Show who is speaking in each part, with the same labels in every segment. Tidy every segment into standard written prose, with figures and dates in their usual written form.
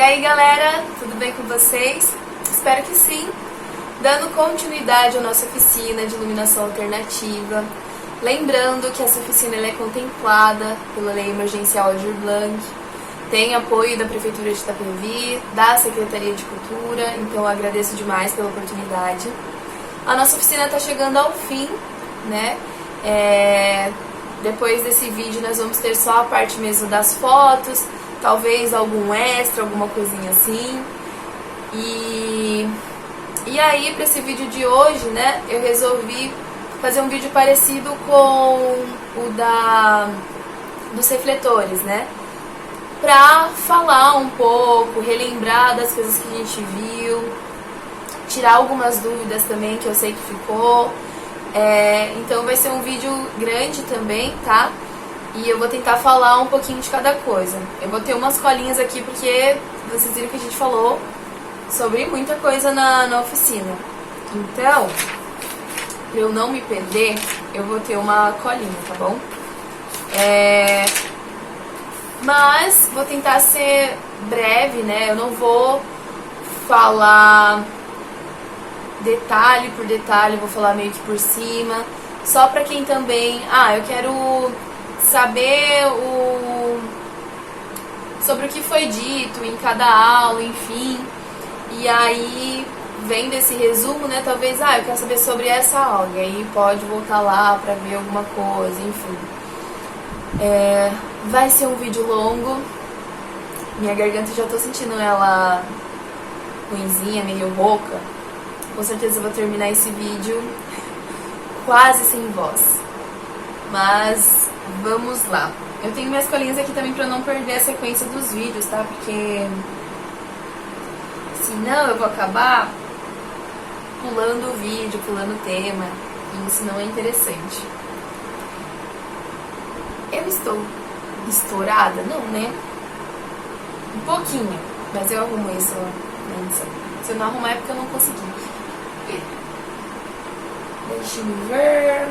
Speaker 1: aí galera, tudo bem com vocês? Espero que sim! Dando continuidade à nossa oficina de iluminação alternativa, lembrando que essa oficina é contemplada pela Lei Emergencial Aldir Blanc, tem apoio da Prefeitura de Itapevi, da Secretaria de Cultura, então eu agradeço demais pela oportunidade. A nossa oficina está chegando ao fim, né? Depois desse vídeo nós vamos ter só a parte mesmo das fotos, talvez algum extra, alguma coisinha assim. E aí, para esse vídeo de hoje, né, eu resolvi fazer um vídeo parecido com o dos refletores, né? Pra falar um pouco, relembrar das coisas que a gente viu, tirar algumas dúvidas também que eu sei que ficou. Então vai ser um vídeo grande também, tá? E eu vou tentar falar um pouquinho de cada coisa. Eu vou ter umas colinhas aqui porque vocês viram que a gente falou sobre muita coisa na oficina. Então, pra eu não me perder, eu vou ter uma colinha, tá bom? Mas vou tentar ser breve, né? Eu não vou falar detalhe por detalhe, vou falar meio que por cima. Só pra quem também... eu quero saber sobre o que foi dito em cada aula, enfim. E aí, vendo esse resumo, né, talvez, eu quero saber sobre essa aula. E aí pode voltar lá pra ver alguma coisa, enfim. Vai ser um vídeo longo. Minha garganta, já tô sentindo ela ruinzinha, meio rouca. Com certeza eu vou terminar esse vídeo quase sem voz. Mas vamos lá. Eu tenho minhas colinhas aqui também pra não perder a sequência dos vídeos, tá? Porque senão eu vou acabar pulando o vídeo, pulando o tema, e isso não é interessante. Eu estou estourada? Não, né? Um pouquinho, mas eu arrumo isso na edição. Se eu não arrumar é porque eu não consegui. Deixa eu ver...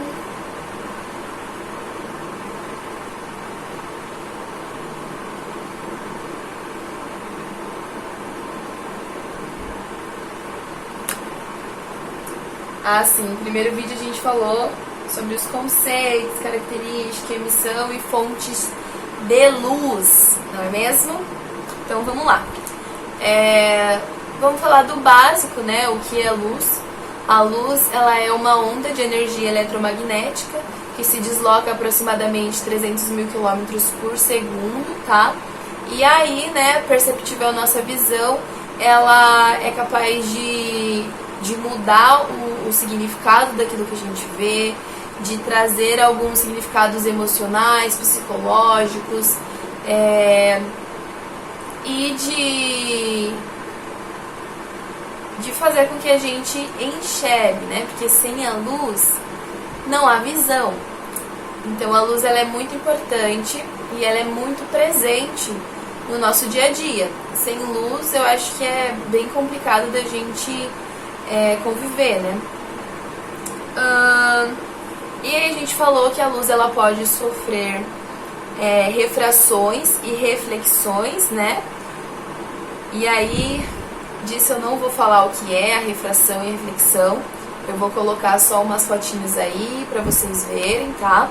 Speaker 1: sim, no primeiro vídeo a gente falou sobre os conceitos, características, emissão e fontes de luz, não é mesmo? Então vamos lá. Vamos falar do básico, né? O que é luz? A luz, ela é uma onda de energia eletromagnética que se desloca a aproximadamente 300 mil quilômetros por segundo, tá? E aí, né, perceptível a nossa visão, ela é capaz de mudar o significado daquilo que a gente vê, de trazer alguns significados emocionais, psicológicos, e de fazer com que a gente enxergue, né? Porque sem a luz não há visão. Então a luz, ela é muito importante e ela é muito presente no nosso dia a dia. Sem luz eu acho que é bem complicado da gente conviver, né? E aí a gente falou que a luz, ela pode sofrer refrações e reflexões, né? E aí, disso eu não vou falar o que é a refração e a reflexão. Eu vou colocar só umas fotinhas aí pra vocês verem, tá?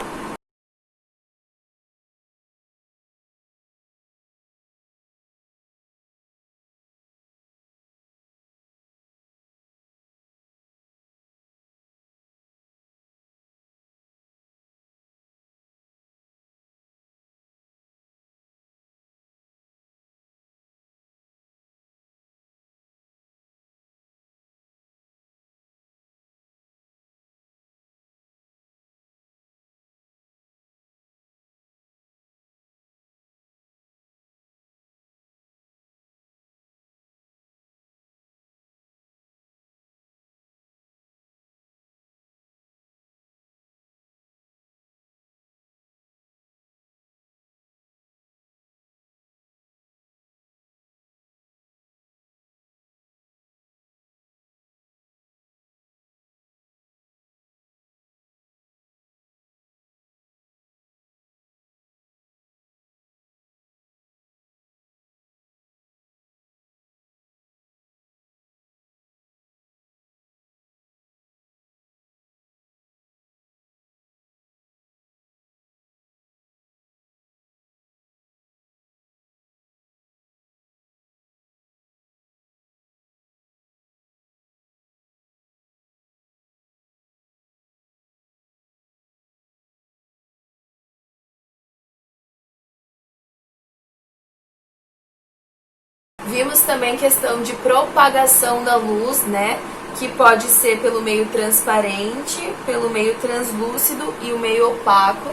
Speaker 1: Vimos também questão de propagação da luz, né? Que pode ser pelo meio transparente, pelo meio translúcido e o meio opaco.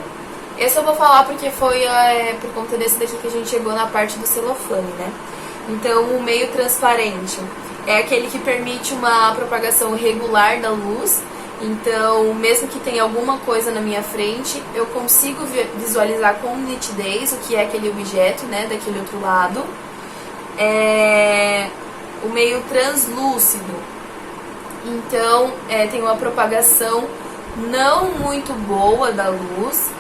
Speaker 1: Esse eu vou falar porque foi por conta desse daqui que a gente chegou na parte do celofane, né? Então, o meio transparente é aquele que permite uma propagação regular da luz. Então, mesmo que tenha alguma coisa na minha frente, eu consigo visualizar com nitidez o que é aquele objeto, né, daquele outro lado. O meio translúcido, então tem uma propagação não muito boa da luz.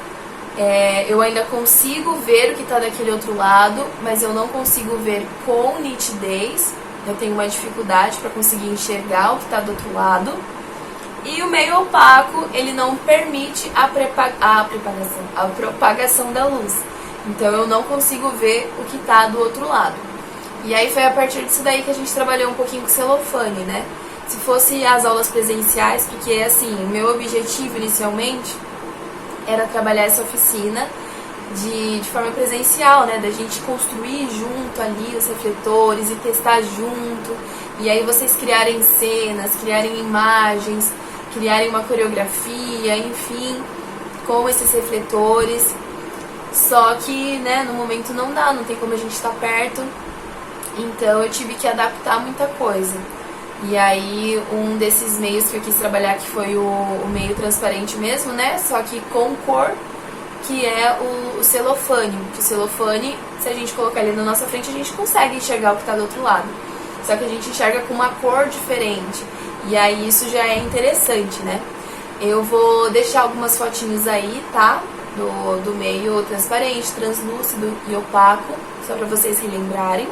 Speaker 1: Eu ainda consigo ver o que está daquele outro lado, mas eu não consigo ver com nitidez. Eu tenho uma dificuldade para conseguir enxergar o que está do outro lado. E o meio opaco, ele não permite a propagação da luz. Então eu não consigo ver o que está do outro lado. E aí foi a partir disso daí que a gente trabalhou um pouquinho com celofane, né? Se fosse as aulas presenciais, porque assim, o meu objetivo inicialmente era trabalhar essa oficina de forma presencial, né? Da gente construir junto ali os refletores e testar junto. E aí vocês criarem cenas, criarem imagens, criarem uma coreografia, enfim, com esses refletores. Só que, né, no momento não dá, não tem como a gente estar perto. Então eu tive que adaptar muita coisa. E aí um desses meios que eu quis trabalhar que foi o meio transparente mesmo, né? Só que com cor, que é o celofane. O celofane, se a gente colocar ele na nossa frente, a gente consegue enxergar o que está do outro lado. Só que a gente enxerga com uma cor diferente. E aí isso já é interessante, né? Eu vou deixar algumas fotinhos aí, tá? Do meio transparente, translúcido e opaco, só para vocês relembrarem.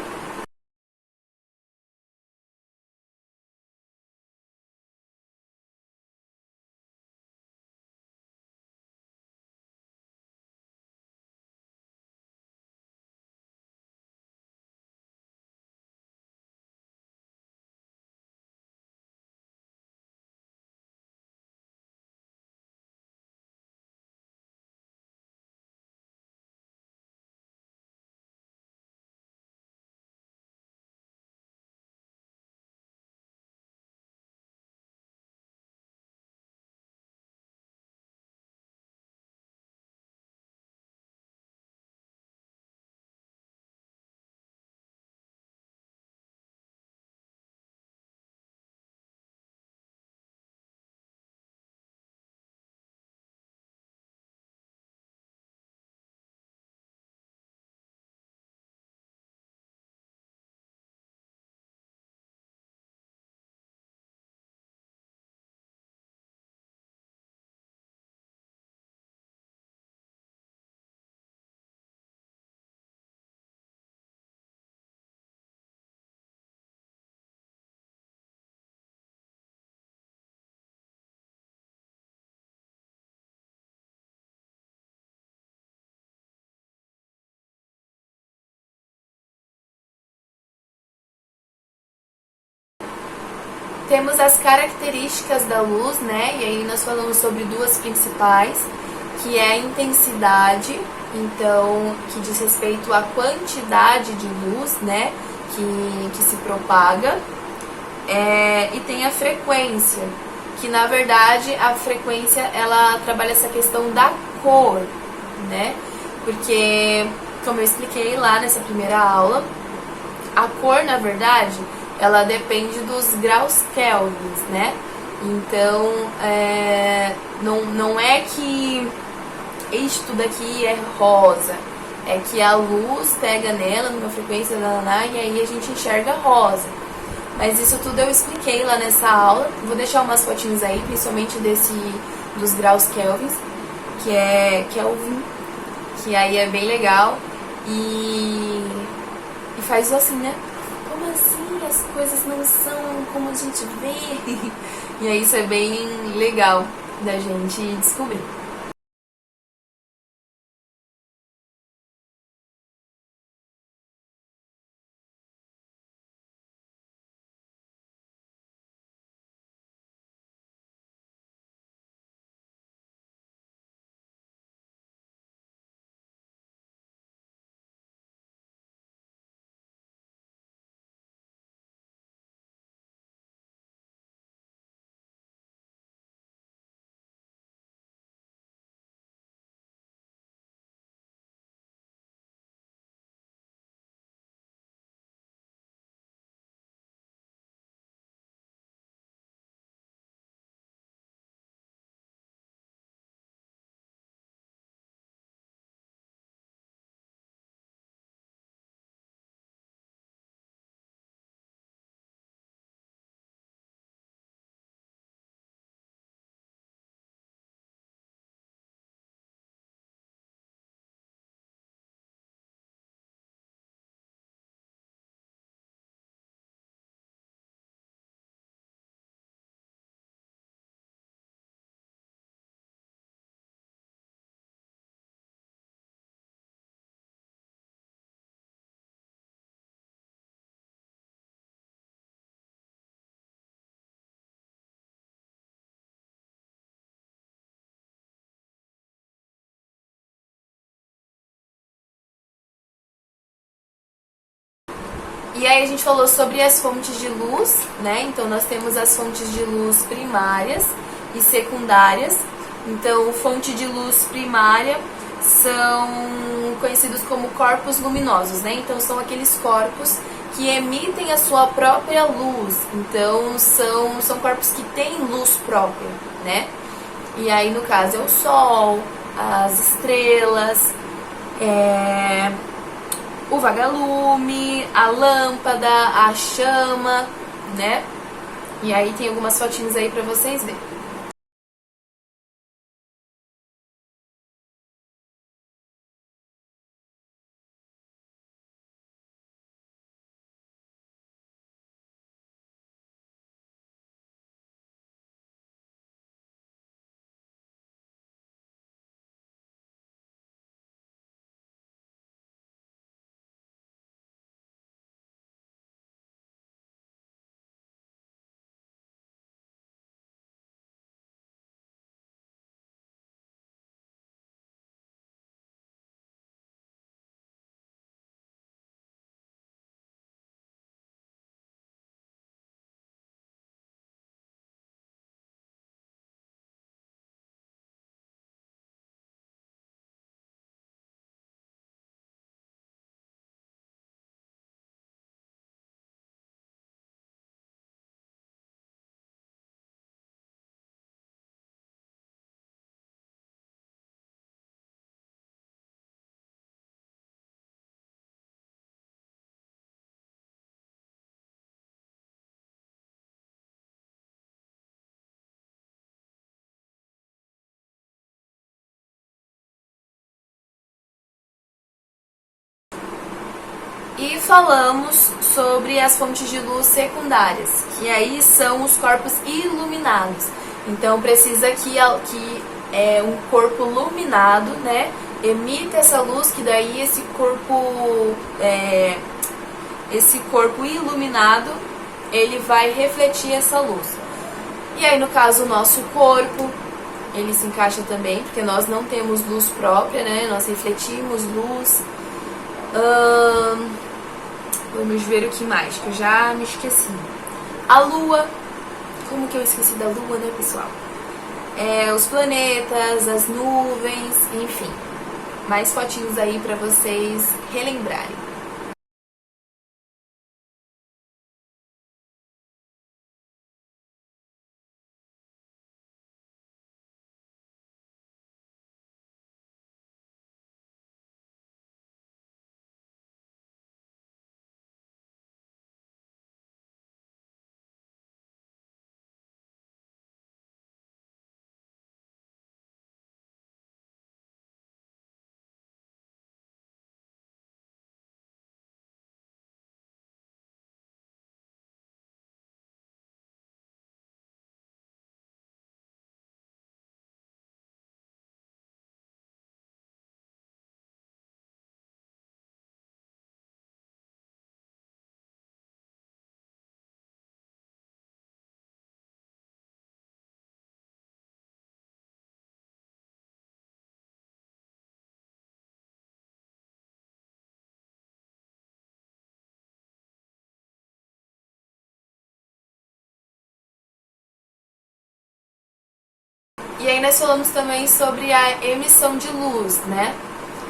Speaker 1: Temos as características da luz, né? E aí nós falamos sobre duas principais, que é a intensidade, então, que diz respeito à quantidade de luz, né? Que se propaga. E tem a frequência, que na verdade a frequência ela trabalha essa questão da cor, né? Porque, como eu expliquei lá nessa primeira aula, a cor, na verdade, ela depende dos graus Kelvins, né? Então, não é que isto daqui é rosa, é que a luz pega nela numa frequência e aí a gente enxerga rosa. Mas isso tudo eu expliquei lá nessa aula. Vou deixar umas fotinhos aí, principalmente dos graus Kelvins, que é Kelvin, que aí é bem legal. E faz assim, né? Como assim? As coisas não são como a gente vê. E aí isso é bem legal da gente descobrir. E aí a gente falou sobre as fontes de luz, né? Então nós temos as fontes de luz primárias e secundárias. Então, fonte de luz primária são conhecidos como corpos luminosos, né? Então são aqueles corpos que emitem a sua própria luz. Então são corpos que têm luz própria, né? E aí no caso é o Sol, as estrelas, o vagalume, a lâmpada, a chama, né? E aí tem algumas fotinhas aí pra vocês verem. E falamos sobre as fontes de luz secundárias, que aí são os corpos iluminados. Então precisa que um corpo iluminado, né, emita essa luz, que daí esse corpo iluminado ele vai refletir essa luz. E aí no caso o nosso corpo ele se encaixa também, porque nós não temos luz própria, né? Nós refletimos luz. Vamos ver o que mais, que eu já me esqueci. A Lua. Como que eu esqueci da Lua, né, pessoal? Os planetas, as nuvens, enfim. Mais fotinhos aí pra vocês relembrarem. E aí nós falamos também sobre a emissão de luz, né?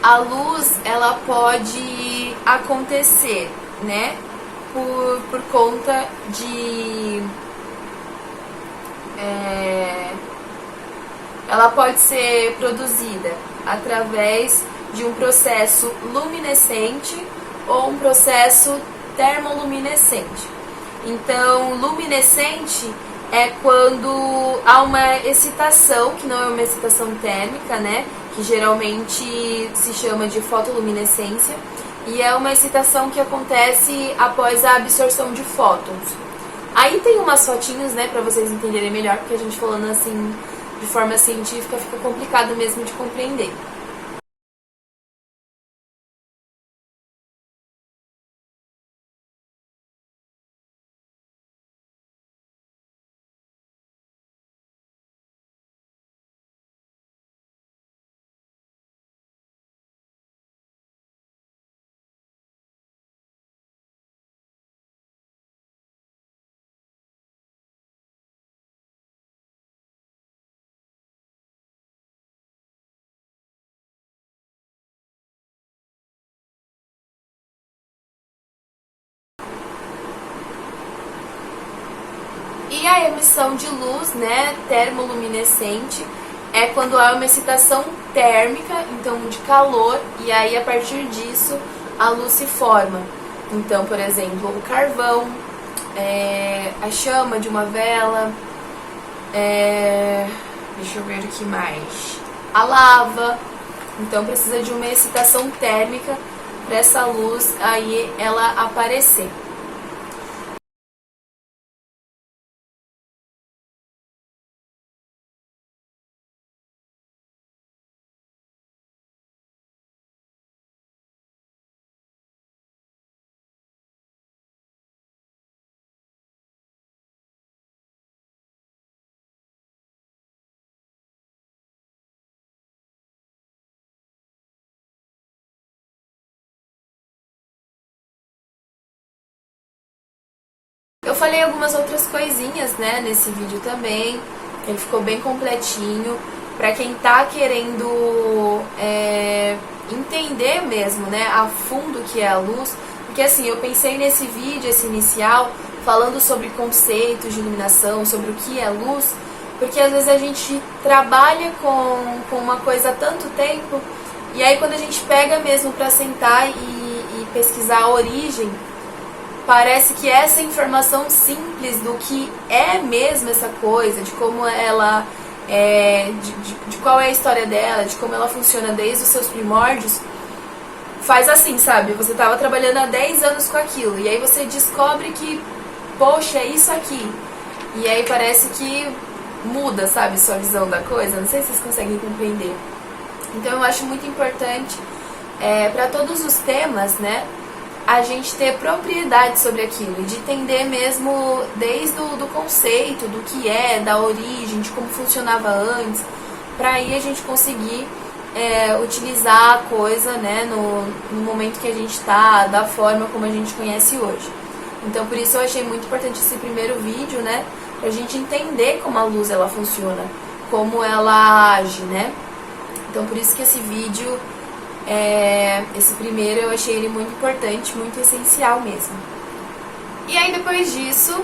Speaker 1: A luz, ela pode acontecer, né? Por conta de... ela pode ser produzida através de um processo luminescente ou um processo termoluminescente. Então, luminescente é quando há uma excitação, que não é uma excitação térmica, né? Que geralmente se chama de fotoluminescência, e é uma excitação que acontece após a absorção de fótons. Aí tem umas fotinhos, né, pra vocês entenderem melhor, porque a gente falando assim de forma científica fica complicado mesmo de compreender. E a emissão de luz, né, termoluminescente, é quando há uma excitação térmica, então de calor, e aí a partir disso a luz se forma. Então, por exemplo, o carvão, a chama de uma vela, deixa eu ver o que mais, a lava. Então precisa de uma excitação térmica para essa luz aí ela aparecer. Eu falei algumas outras coisinhas, né, nesse vídeo também. Ele ficou bem completinho. Pra quem tá querendo entender mesmo, né, a fundo o que é a luz. Porque assim, eu pensei nesse vídeo, esse inicial, falando sobre conceitos de iluminação, sobre o que é luz. Porque às vezes a gente trabalha com uma coisa há tanto tempo. E aí quando a gente pega mesmo pra sentar e pesquisar a origem, parece que essa informação simples do que é mesmo essa coisa, de como ela de qual é a história dela, de como ela funciona desde os seus primórdios, faz assim, sabe? Você tava trabalhando há 10 anos com aquilo, e aí você descobre que, poxa, é isso aqui. E aí parece que muda, sabe, sua visão da coisa. Não sei se vocês conseguem compreender. Então eu acho muito importante, para todos os temas, né, a gente ter propriedade sobre aquilo, de entender mesmo desde do conceito, do que da origem, de como funcionava antes, para aí a gente conseguir utilizar a coisa, né, no momento que a gente está, da forma como a gente conhece hoje. Então por isso eu achei muito importante esse primeiro vídeo, né, pra gente entender como a luz ela funciona, como ela age, né. Então por isso que esse vídeo, esse primeiro, eu achei ele muito importante, muito essencial mesmo. E aí depois disso,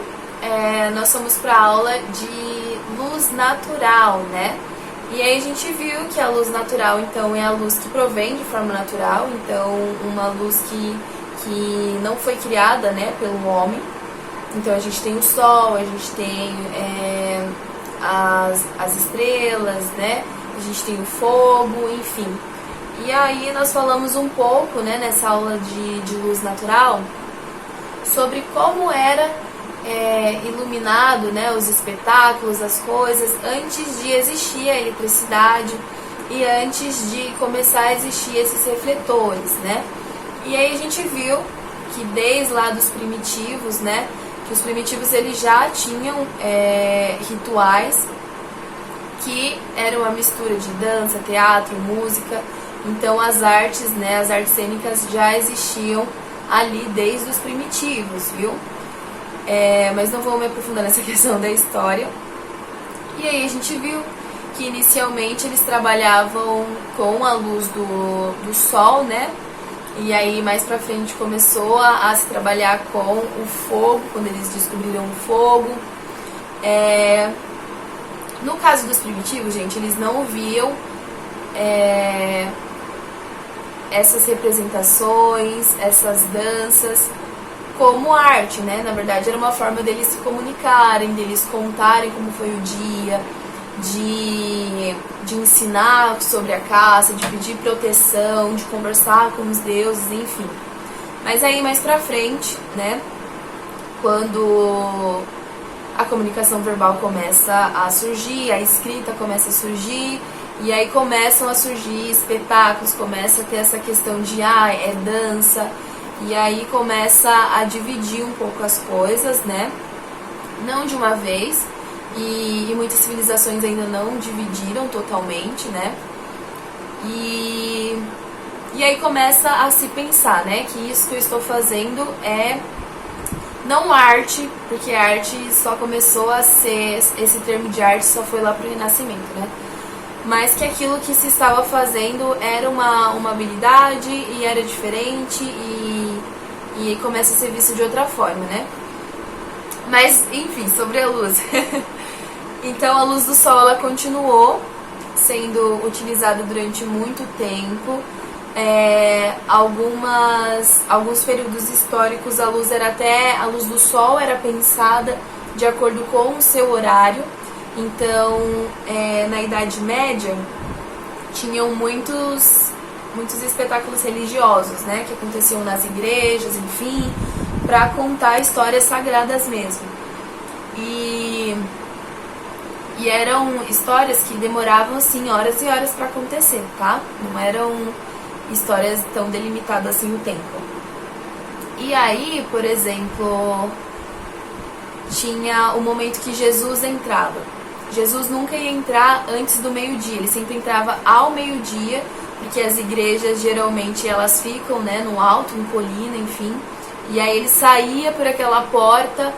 Speaker 1: nós fomos para a aula de luz natural, né? E aí a gente viu que a luz natural, então, é a luz que provém de forma natural, então uma luz que não foi criada, né, pelo homem. Então a gente tem o sol, a gente tem as estrelas, né? A gente tem o fogo, enfim. E aí nós falamos um pouco, né, nessa aula de luz natural, sobre como era iluminado, né, os espetáculos, as coisas, antes de existir a eletricidade e antes de começar a existir esses refletores, né. E aí a gente viu que desde lá dos primitivos, né, que os primitivos eles já tinham rituais que eram uma mistura de dança, teatro, música. Então as artes, né, as artes cênicas já existiam ali desde os primitivos, viu? Mas não vou me aprofundar nessa questão da história. E aí a gente viu que inicialmente eles trabalhavam com a luz do sol, né? E aí mais pra frente começou a se trabalhar com o fogo, quando eles descobriram o fogo. No caso dos primitivos, gente, eles não viam essas representações, essas danças como arte, né? Na verdade era uma forma deles se comunicarem, deles contarem como foi o dia, de ensinar sobre a caça, de pedir proteção, de conversar com os deuses, enfim. Mas aí mais pra frente, né, quando a comunicação verbal começa a surgir, a escrita começa a surgir, e aí começam a surgir espetáculos, começa a ter essa questão de dança, e aí começa a dividir um pouco as coisas, né? Não de uma vez, e muitas civilizações ainda não dividiram totalmente, né? E aí começa a se pensar, né, que isso que eu estou fazendo é não arte, porque arte só começou a ser, esse termo de arte só foi lá pro Renascimento, né? Mas que aquilo que se estava fazendo era uma habilidade e era diferente e começa a ser visto de outra forma, né? Mas, enfim, sobre a luz. Então, a luz do sol, ela continuou sendo utilizada durante muito tempo. Alguns períodos históricos, a luz do sol era pensada de acordo com o seu horário. Então, na Idade Média, tinham muitos espetáculos religiosos, né, que aconteciam nas igrejas, enfim, para contar histórias sagradas mesmo. E eram histórias que demoravam, assim, horas e horas para acontecer, tá? Não eram histórias tão delimitadas assim no tempo. E aí, por exemplo, tinha o momento que Jesus entrava. Jesus nunca ia entrar antes do meio-dia, ele sempre entrava ao meio-dia, porque as igrejas geralmente elas ficam, né, no alto, em colina, enfim. E aí ele saía por aquela porta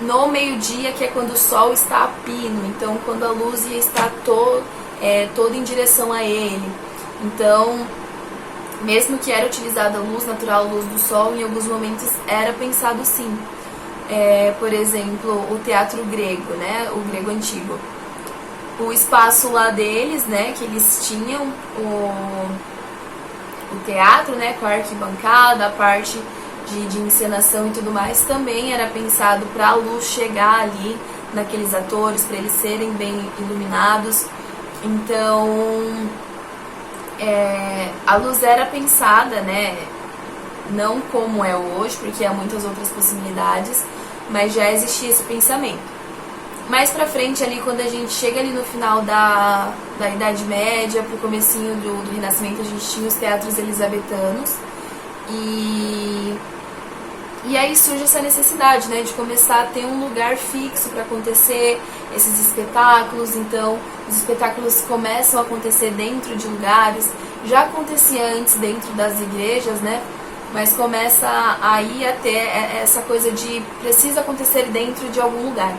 Speaker 1: no meio-dia, que é quando o sol está a pino, então quando a luz ia estar toda em direção a ele. Então, mesmo que era utilizada a luz natural, a luz do sol, em alguns momentos era pensado sim. Por exemplo, o teatro grego, né, o grego antigo. O espaço lá deles, né, que eles tinham o teatro, né, com a arquibancada, a parte de encenação e tudo mais, também era pensado para a luz chegar ali naqueles atores, para eles serem bem iluminados. Então, a luz era pensada, né, não como é hoje, porque há muitas outras possibilidades, mas já existia esse pensamento. Mais pra frente, ali, quando a gente chega ali no final da Idade Média, pro comecinho do Renascimento, a gente tinha os teatros elisabetanos. E aí surge essa necessidade, né, de começar a ter um lugar fixo para acontecer esses espetáculos. Então, os espetáculos começam a acontecer dentro de lugares. Já acontecia antes dentro das igrejas, né, mas começa aí a ter essa coisa de precisa acontecer dentro de algum lugar.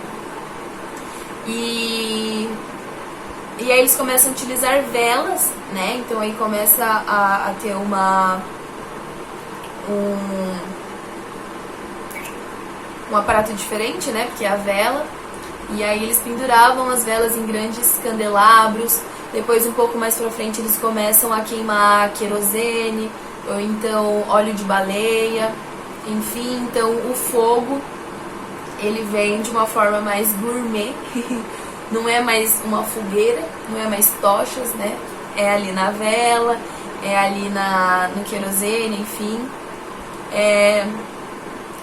Speaker 1: E aí eles começam a utilizar velas, né, então aí começa a ter um aparato diferente, né, porque é a vela. E aí eles penduravam as velas em grandes candelabros. Depois, um pouco mais pra frente, eles começam a queimar querosene, ou então óleo de baleia, enfim. Então o fogo, ele vem de uma forma mais gourmet, não é mais uma fogueira, não é mais tochas, né, é ali na vela, é ali no querosene, enfim.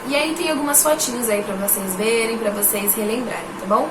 Speaker 1: E aí tem algumas fotinhos aí pra vocês verem, pra vocês relembrarem, tá bom?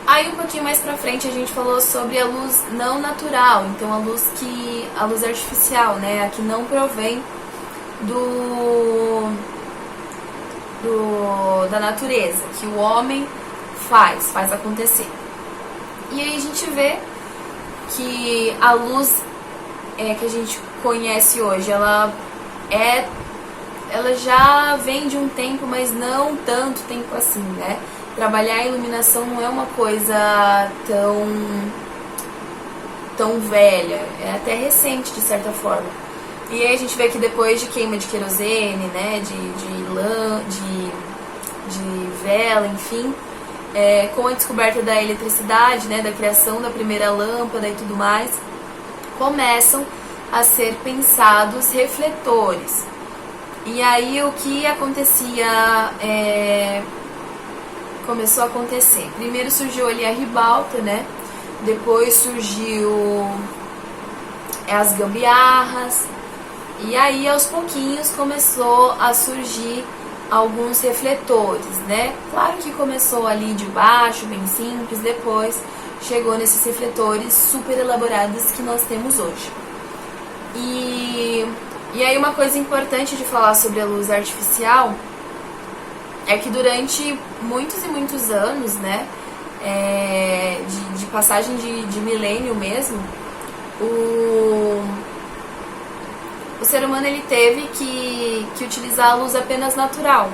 Speaker 1: Aí um pouquinho mais pra frente a gente falou sobre a luz não natural, então a luz artificial, né, a que não provém da natureza, que o homem faz acontecer. E aí a gente vê que a luz que a gente conhece hoje, ela já vem de um tempo, mas não tanto tempo assim, né? trabalhar a iluminação não é uma coisa tão velha, é até recente de certa forma. E aí a gente vê que depois de queima de querosene, né, de vela, enfim, com a descoberta da eletricidade, né, da criação da primeira lâmpada e tudo mais, começam a ser pensados refletores. E aí o que acontecia, começou a acontecer. Primeiro surgiu ali a ribalta, né? Depois surgiu as gambiarras. E aí aos pouquinhos começou a surgir alguns refletores, né? Claro que começou ali de baixo, bem simples, depois chegou nesses refletores super elaborados que nós temos hoje. E aí uma coisa importante de falar sobre a luz artificial é que durante muitos e muitos anos, né, de passagem de milênio mesmo, o ser humano ele teve que utilizar a luz apenas natural.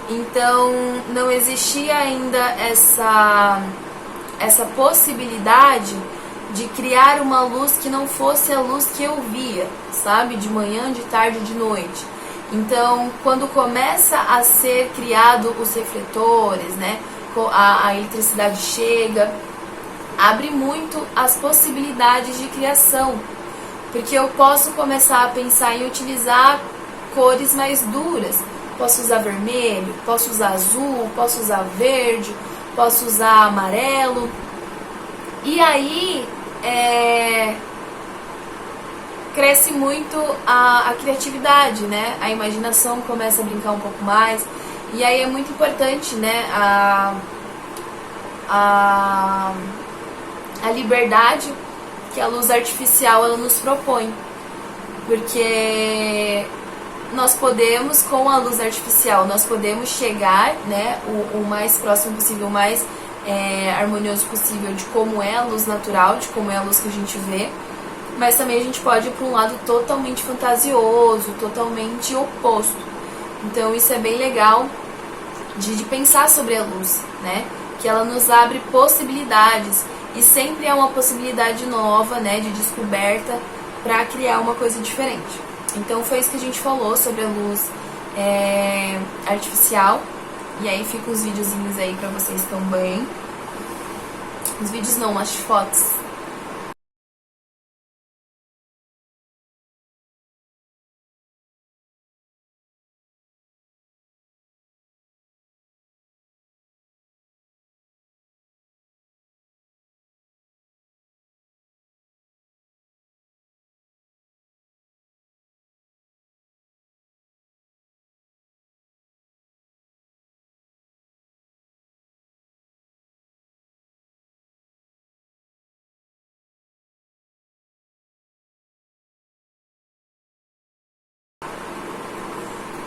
Speaker 1: Então não existia ainda essa possibilidade de criar uma luz que não fosse a luz que eu via, sabe? De manhã, de tarde, de noite. Então, quando começa a ser criado os refletores, né? A eletricidade chega, abre muito as possibilidades de criação. Porque eu posso começar a pensar em utilizar cores mais duras. Posso usar vermelho, posso usar azul, posso usar verde, posso usar amarelo. E aí cresce muito a criatividade, né? A imaginação começa a brincar um pouco mais. E aí é muito importante, né? A liberdade que a luz artificial ela nos propõe. Porque nós podemos, com a luz artificial, nós podemos chegar, né, o mais próximo possível, o mais harmonioso possível de como é a luz natural, de como é a luz que a gente vê, mas também a gente pode ir para um lado totalmente fantasioso, totalmente oposto. Então isso é bem legal de pensar sobre a luz, né, que ela nos abre possibilidades, e sempre é uma possibilidade nova, né, de descoberta para criar uma coisa diferente. Então foi isso que a gente falou sobre a luz artificial. E aí ficam os videozinhos aí pra vocês também. Os vídeos não, as fotos.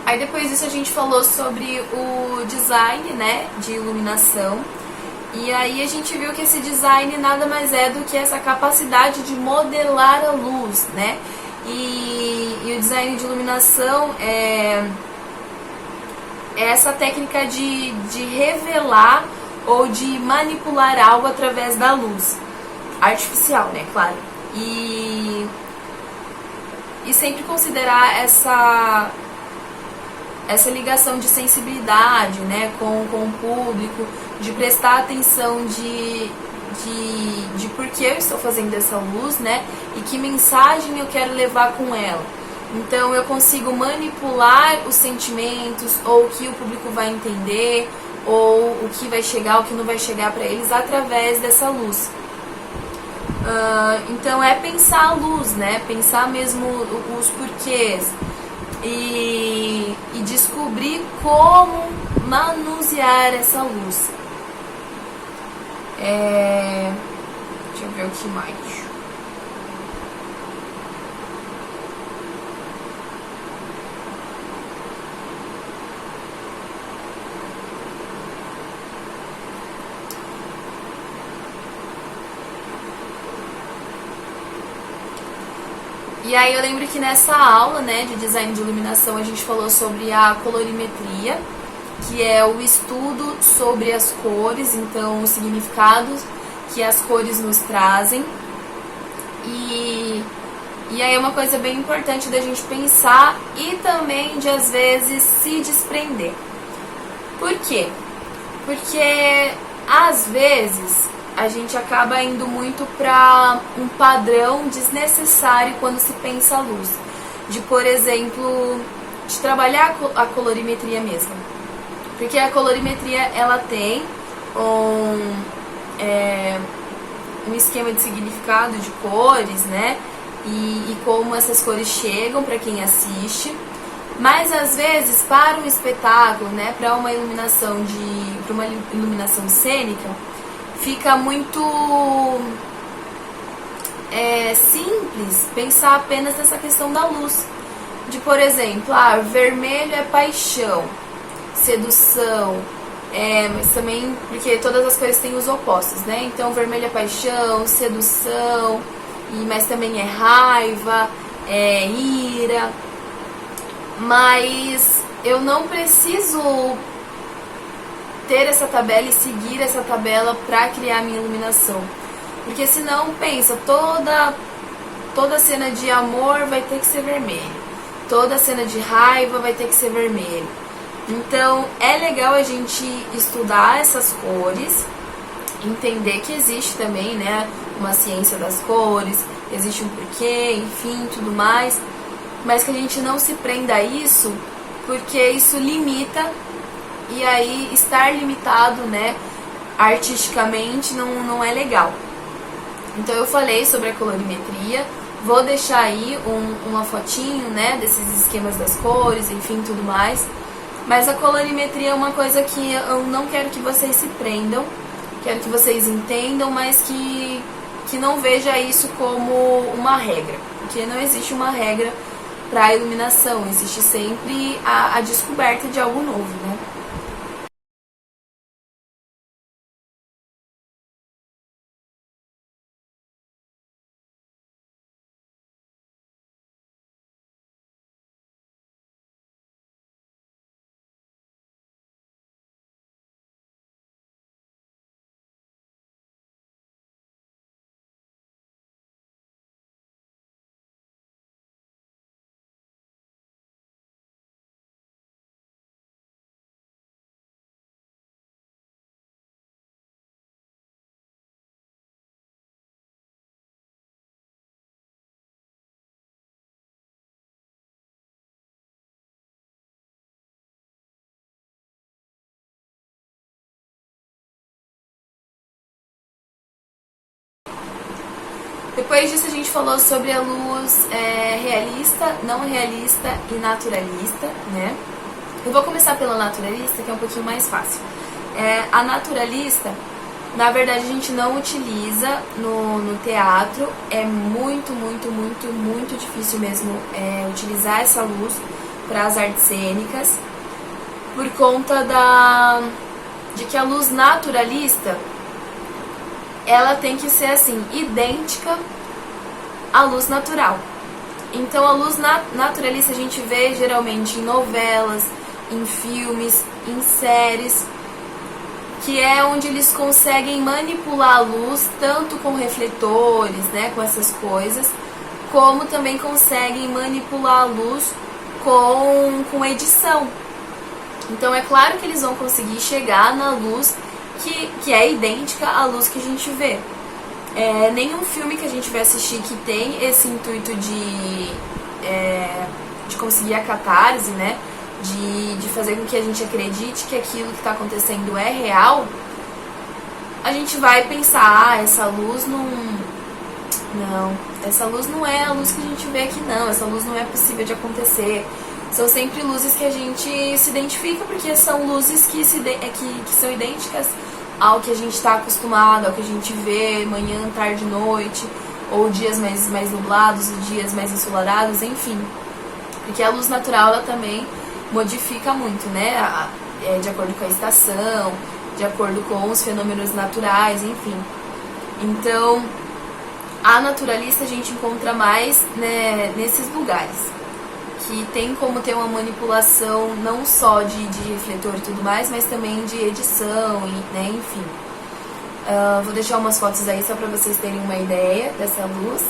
Speaker 1: Aí depois disso a gente falou sobre o design, né, de iluminação. E aí a gente viu que esse design nada mais é do que essa capacidade de modelar a luz, né? E o design de iluminação é essa técnica de revelar ou de manipular algo através da luz artificial, né, claro. E sempre considerar essa ligação de sensibilidade, né, com o público, de prestar atenção de por que eu estou fazendo essa luz, né, e que mensagem eu quero levar com ela. Então eu consigo manipular os sentimentos, ou o que o público vai entender, ou o que vai chegar, o que não vai chegar para eles através dessa luz. Então é pensar a luz, né, pensar mesmo os porquês. E descobrir como manusear essa luz. Deixa eu ver o que mais. E aí eu lembro que nessa aula, né, de design de iluminação, a gente falou sobre a colorimetria. que é o estudo sobre as cores, então os significados que as cores nos trazem. E aí é uma coisa bem importante da gente pensar e também de às vezes se desprender. Por quê? Porque às vezes a gente acaba indo muito para um padrão desnecessário quando se pensa a luz. De, por exemplo, de trabalhar a colorimetria mesmo. Porque a colorimetria, ela tem um esquema de significado de cores, né? E como essas cores chegam para quem assiste. Mas às vezes para um espetáculo, né, para uma iluminação cênica, fica muito simples pensar apenas nessa questão da luz. De, por exemplo, vermelho é paixão, sedução, mas também porque todas as cores têm os opostos, né? Então vermelho é paixão, sedução, mas também é raiva, é ira. Mas eu não preciso ter essa tabela e seguir essa tabela para criar minha iluminação. Porque senão, pensa, toda cena de amor vai ter que ser vermelho. Toda cena de raiva vai ter que ser vermelho. Então, é legal a gente estudar essas cores, entender que existe também, né, uma ciência das cores, existe um porquê, enfim, tudo mais, mas que a gente não se prenda a isso, porque isso limita, e aí estar limitado, né, artisticamente não é legal. Então eu falei sobre a colorimetria, vou deixar aí uma fotinho, né, desses esquemas das cores, enfim, tudo mais. Mas a colorimetria é uma coisa que eu não quero que vocês se prendam, quero que vocês entendam, mas que não veja isso como uma regra, porque não existe uma regra para a iluminação, existe sempre a descoberta de algo novo, né? Depois disso a gente falou sobre a luz realista, não realista e naturalista, né? Eu vou começar pela naturalista, que é um pouquinho mais fácil. A naturalista, na verdade, a gente não utiliza no teatro, é muito difícil mesmo utilizar essa luz para as artes cênicas, por conta de que a luz naturalista, ela tem que ser assim, idêntica à luz natural. Então a luz naturalista a gente vê geralmente em novelas, em filmes, em séries, que é onde eles conseguem manipular a luz tanto com refletores, né, com essas coisas, como também conseguem manipular a luz com edição. Então é claro que eles vão conseguir chegar na luz que é idêntica à luz que a gente vê. Nenhum filme que a gente vai assistir que tem esse intuito de conseguir a catarse, né? De fazer com que a gente acredite que aquilo que está acontecendo é real, a gente vai pensar, essa luz não, essa luz não é a luz que a gente vê aqui não, essa luz não é possível de acontecer. São sempre luzes que a gente se identifica, porque são luzes que são idênticas ao que a gente está acostumado, ao que a gente vê manhã, tarde, noite, ou dias mais nublados e dias mais ensolarados, enfim. Porque a luz natural, ela também modifica muito, né? De acordo com a estação, de acordo com os fenômenos naturais, enfim. Então, a naturalista a gente encontra mais, né, nesses lugares, que tem como ter uma manipulação não só de refletor e tudo mais, mas também de edição, e, né, enfim. Vou deixar umas fotos aí só para vocês terem uma ideia dessa luz.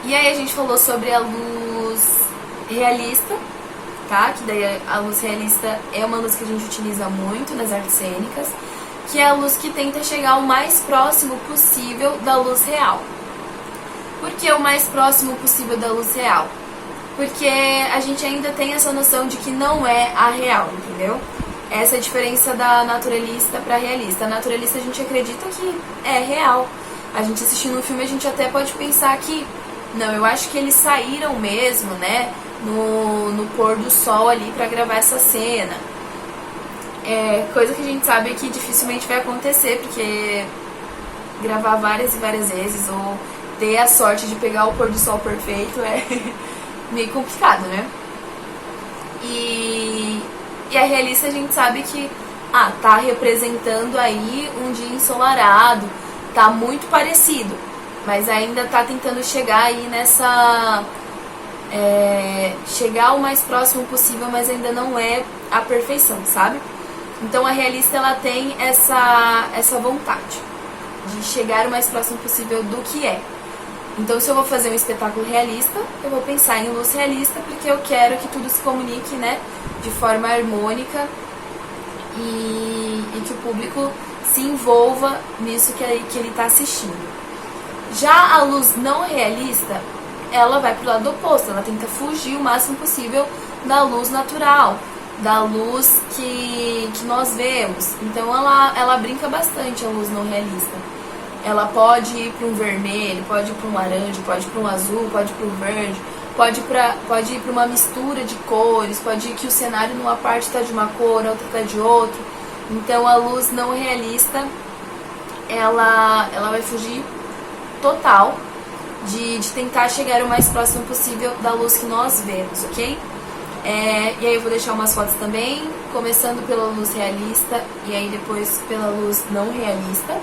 Speaker 1: E aí a gente falou sobre a luz realista, tá? Que daí a luz realista é uma luz que a gente utiliza muito nas artes cênicas, que é a luz que tenta chegar o mais próximo possível da luz real. Por que o mais próximo possível da luz real? Porque a gente ainda tem essa noção de que não é a real, entendeu? Essa é a diferença da naturalista para realista. A naturalista a gente acredita que é real. A gente assistindo um filme, a gente até pode pensar que não, eu acho que eles saíram mesmo, né, no pôr do sol ali pra gravar essa cena. É coisa que a gente sabe que dificilmente vai acontecer, porque gravar várias e várias vezes ou ter a sorte de pegar o pôr do sol perfeito é meio complicado, né? E a realista a gente sabe que tá representando aí um dia ensolarado, tá muito parecido, mas ainda tá tentando chegar aí nessa... chegar o mais próximo possível, mas ainda não é a perfeição, sabe? Então a realista ela tem essa vontade de chegar o mais próximo possível do que é. Então se eu vou fazer um espetáculo realista, eu vou pensar em luz realista, porque eu quero que tudo se comunique, né, de forma harmônica e que o público se envolva nisso que ele está assistindo. Já a luz não realista, ela vai pro lado oposto, ela tenta fugir o máximo possível da luz natural, da luz que nós vemos. Então ela brinca bastante, a luz não realista. Ela pode ir para um vermelho, pode ir para um laranja, pode ir para um azul, pode ir para um verde, pode ir para uma mistura de cores, pode ir que o cenário numa parte está de uma cor, a outra está de outra. Então a luz não realista, ela vai fugir total de tentar chegar o mais próximo possível da luz que nós vemos, ok? E aí eu vou deixar umas fotos também, começando pela luz realista e aí depois pela luz não realista.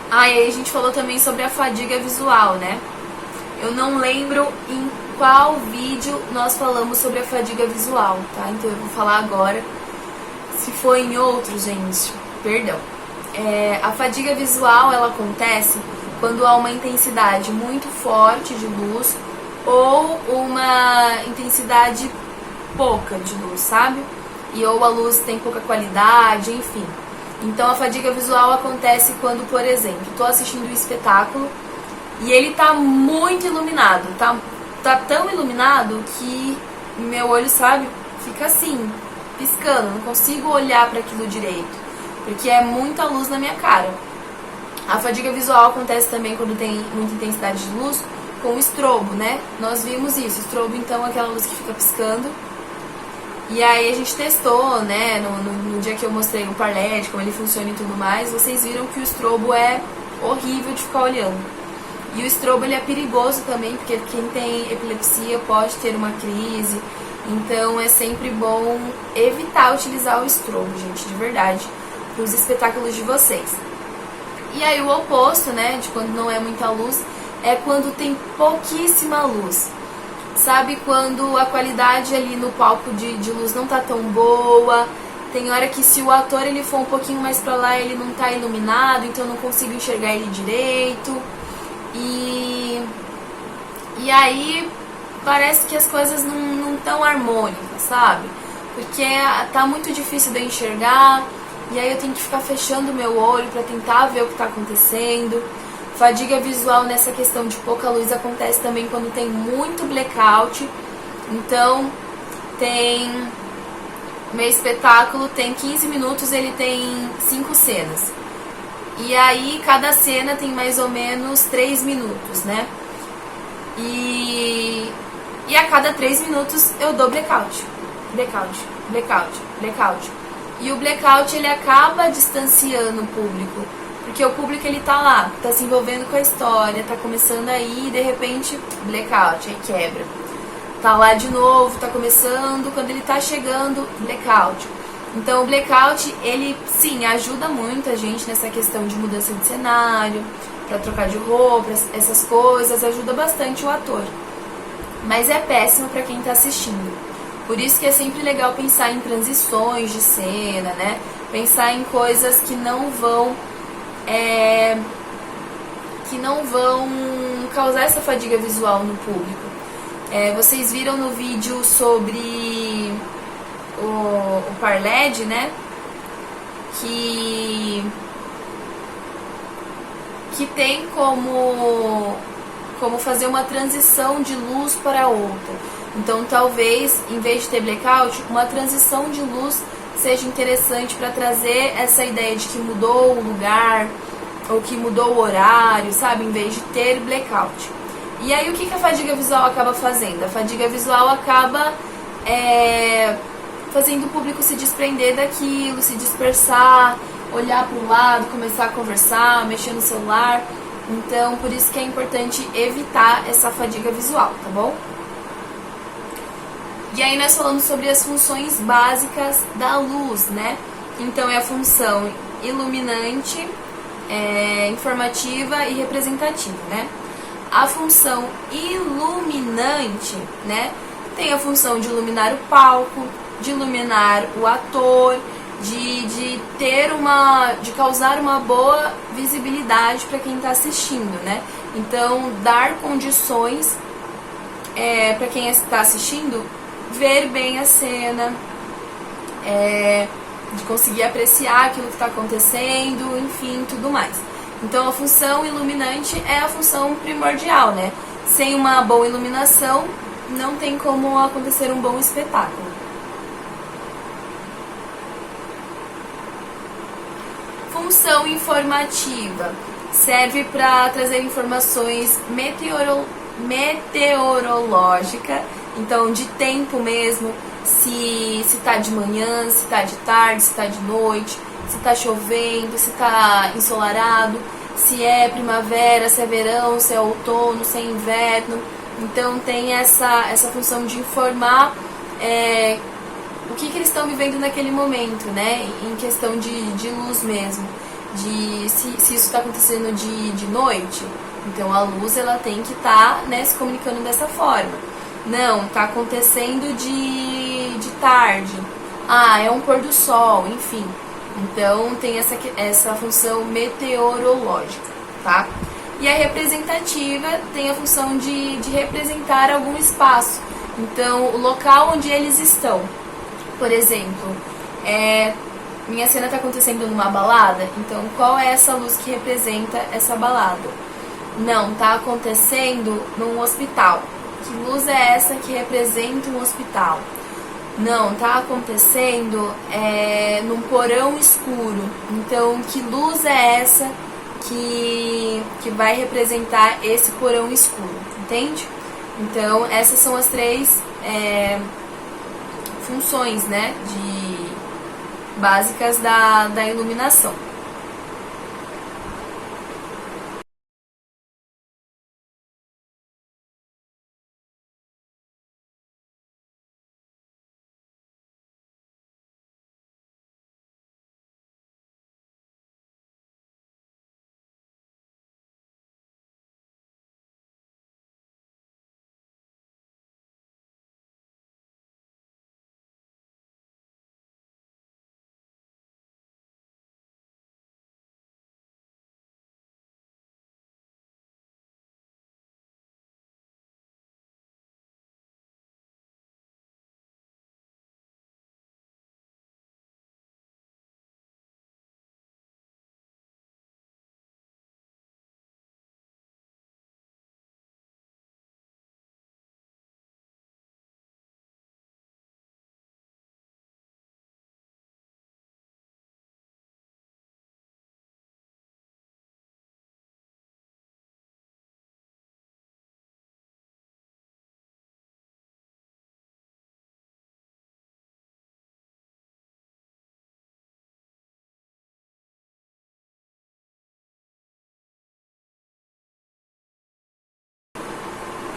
Speaker 1: E aí a gente falou também sobre a fadiga visual, né? Eu não lembro em qual vídeo nós falamos sobre a fadiga visual, tá? Então eu vou falar agora. Se for em outro, gente, perdão. A fadiga visual, ela acontece quando há uma intensidade muito forte de luz ou uma intensidade pouca de luz, sabe? Ou a luz tem pouca qualidade, enfim. Então a fadiga visual acontece quando, por exemplo, estou assistindo um espetáculo e ele tá muito iluminado, tá tão iluminado que meu olho, sabe, fica assim, piscando, não consigo olhar para aquilo direito, porque é muita luz na minha cara. A fadiga visual acontece também quando tem muita intensidade de luz com o estrobo, né? Nós vimos isso, estrobo então é aquela luz que fica piscando. E aí a gente testou, né, no dia que eu mostrei o Parled, como ele funciona e tudo mais, vocês viram que o estrobo é horrível de ficar olhando. E o estrobo ele é perigoso também, porque quem tem epilepsia pode ter uma crise, então é sempre bom evitar utilizar o estrobo, gente, de verdade, para os espetáculos de vocês. E aí o oposto, né, de quando não é muita luz, é quando tem pouquíssima luz. Sabe quando a qualidade ali no palco de luz não tá tão boa, tem hora que se o ator ele for um pouquinho mais pra lá, ele não tá iluminado, então eu não consigo enxergar ele direito. E aí parece que as coisas não tão harmônicas, sabe? Porque tá muito difícil de eu enxergar, e aí eu tenho que ficar fechando o meu olho pra tentar ver o que tá acontecendo. Fadiga visual nessa questão de pouca luz acontece também quando tem muito blackout. Então, meu espetáculo tem 15 minutos, ele tem 5 cenas. E aí, cada cena tem mais ou menos 3 minutos, né? E a cada 3 minutos eu dou blackout. Blackout, blackout, blackout. E o blackout, ele acaba distanciando o público. Porque o público, ele tá lá, tá se envolvendo com a história, tá começando aí, e de repente, blackout, aí quebra. Tá lá de novo, tá começando, quando ele tá chegando, blackout. Então o blackout, ele sim, ajuda muito a gente nessa questão de mudança de cenário, pra trocar de roupa, essas coisas, ajuda bastante o ator. Mas é péssimo pra quem tá assistindo. Por isso que é sempre legal pensar em transições de cena, né? Pensar em coisas que não vão causar essa fadiga visual no público. Vocês viram no vídeo sobre o Parled, né? Que tem como fazer uma transição de luz para outra. Então, talvez, em vez de ter blackout, uma transição de luz seja interessante para trazer essa ideia de que mudou o lugar ou que mudou o horário, sabe? Em vez de ter blackout. E aí, o que a fadiga visual acaba fazendo? A fadiga visual acaba fazendo o público se desprender daquilo, se dispersar, olhar para o lado, começar a conversar, mexer no celular. Então, por isso que é importante evitar essa fadiga visual, tá bom? E aí nós falamos sobre as funções básicas da luz, né? Então, é a função iluminante, informativa e representativa, né? A função iluminante, né? Tem a função de iluminar o palco, de iluminar o ator, de causar uma boa visibilidade para quem está assistindo, né? Então, dar condições para quem está assistindo ver bem a cena, de conseguir apreciar aquilo que está acontecendo, enfim, tudo mais. Então, a função iluminante é a função primordial, né? Sem uma boa iluminação, não tem como acontecer um bom espetáculo. Função informativa serve para trazer informações meteorológicas, então de tempo mesmo, se tá de manhã, se tá de tarde, se tá de noite, se tá chovendo, se tá ensolarado, se é primavera, se é verão, se é outono, se é inverno. Então tem essa função de informar o que eles estão vivendo naquele momento, né? Em questão de luz mesmo. Se isso está acontecendo de noite, então a luz ela tem que estar se comunicando dessa forma. Não, está acontecendo de tarde. É um pôr do sol, enfim. Então tem essa função meteorológica, tá? E a representativa tem a função de representar algum espaço. Então, o local onde eles estão. Por exemplo, minha cena está acontecendo numa balada, então qual é essa luz que representa essa balada? Não, está acontecendo num hospital. Que luz é essa que representa um hospital? Não, está acontecendo num porão escuro. Então, que luz é essa que vai representar esse porão escuro? Entende? Então, essas são as 3 funções, né, básicas da iluminação.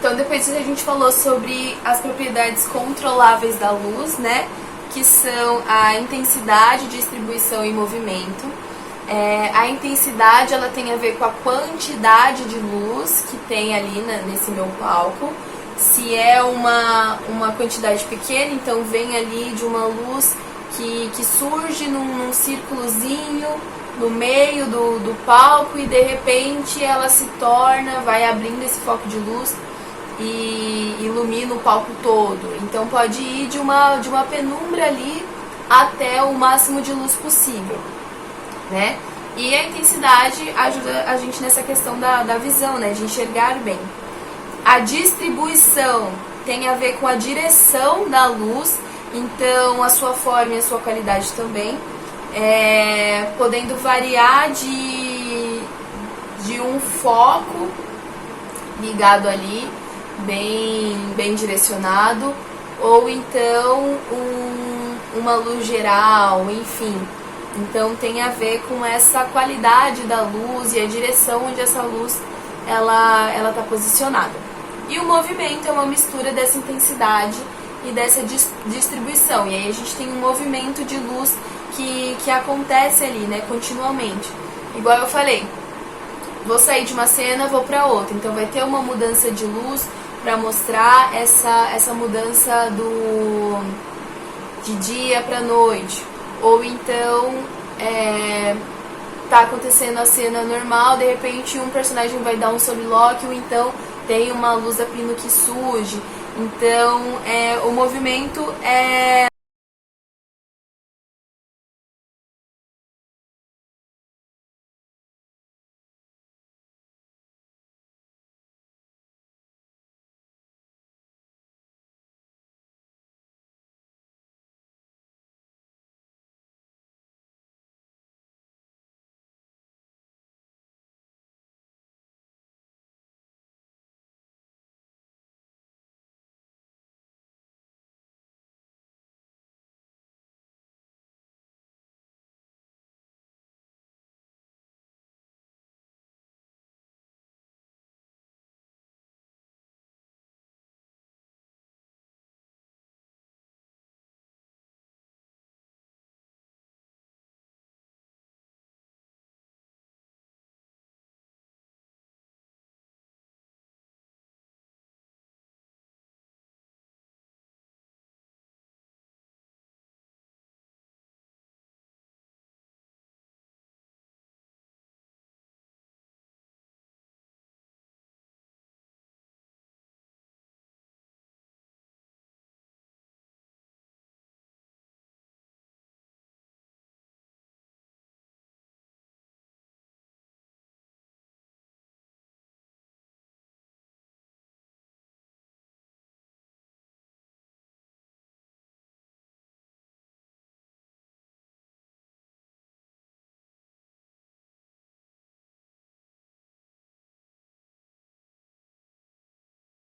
Speaker 1: Então depois a gente falou sobre as propriedades controláveis da luz, né? Que são a intensidade, distribuição e movimento. A intensidade ela tem a ver com a quantidade de luz que tem ali nesse meu palco. Se é uma quantidade pequena, então vem ali de uma luz que surge num círculozinho no meio do palco e de repente ela se torna, vai abrindo esse foco de luz e ilumina o palco todo. Então pode ir de uma penumbra ali até o máximo de luz possível, né? E a intensidade ajuda a gente nessa questão da visão, né? De enxergar bem. A distribuição tem a ver com a direção da luz, então a sua forma e a sua qualidade também, podendo variar de um foco ligado ali, bem direcionado, ou então uma luz geral, enfim. Então tem a ver com essa qualidade da luz e a direção onde essa luz ela está posicionada. E o movimento é uma mistura dessa intensidade e dessa distribuição. E aí a gente tem um movimento de luz que acontece ali, né, continuamente. Igual eu falei, vou sair de uma cena, vou para outra. Então vai ter uma mudança de luz para mostrar essa mudança de dia para noite. Ou então tá acontecendo a cena normal, de repente um personagem vai dar um soliloquio, ou então tem uma luz a pino que surge. Então o movimento